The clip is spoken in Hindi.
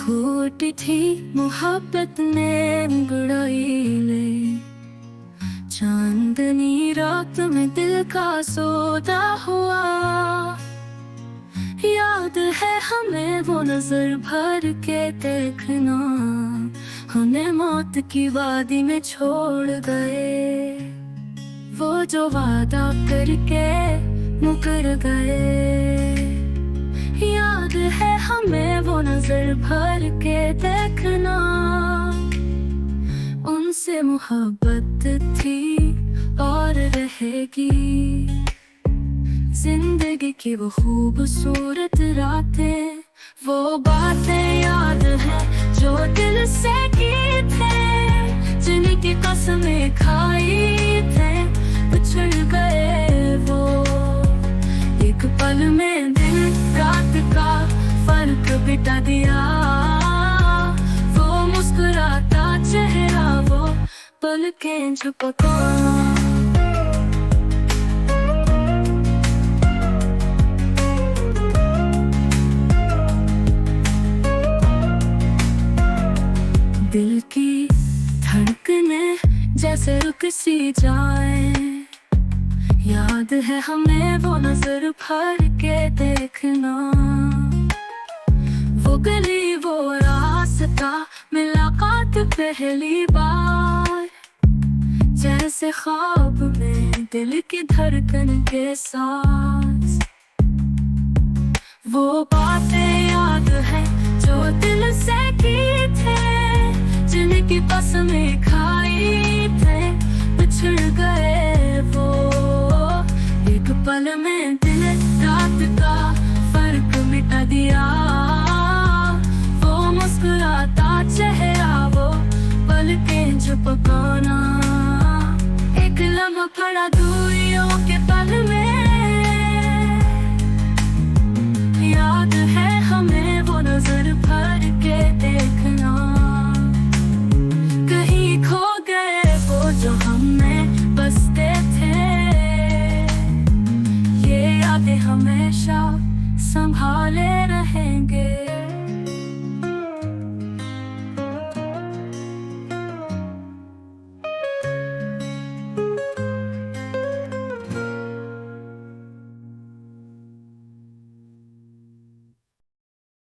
फूटी थी मोहब्बत ने अंगड़ाई ले, चांदनी रात में दिल का सौदा हुआ। याद है हमें वो नजर भर के देखना, हमें मौत की वादी में छोड़ गए। वो जो वादा करके मुकर गए। याद है हमें वो नजर भर के देखना, उनसे मोहब्बत थी और रहेगी। जिंदगी की वो खूबसूरत रातें, वो बातें याद है जो दिल से की थे, जिनकी कसमें खाई थे। बिछड़ गए वो एक पल में, दिन रात का फर्क बिता दिया। वो मुस्कुराता चेहरा, वो पलकें झपका। दिल की धड़कनें जैसे रुक सी जाए। याद है हमें वो नजर भर के देखना, वो गली वो रास्ता, मुलाकात पहली बार। जैसे ख्वाब में दिल की धड़कन के साथ, वो बातें याद है जो दिल से की थे, जिनकी कसमें खाई थे। बिछड़ गए वो एक पल में, दिन रात का फर्क मिटा दिया। वो मुस्कुराता चेहरा, वो पलकें झपकाना। एक लम्हा पड़ा दूर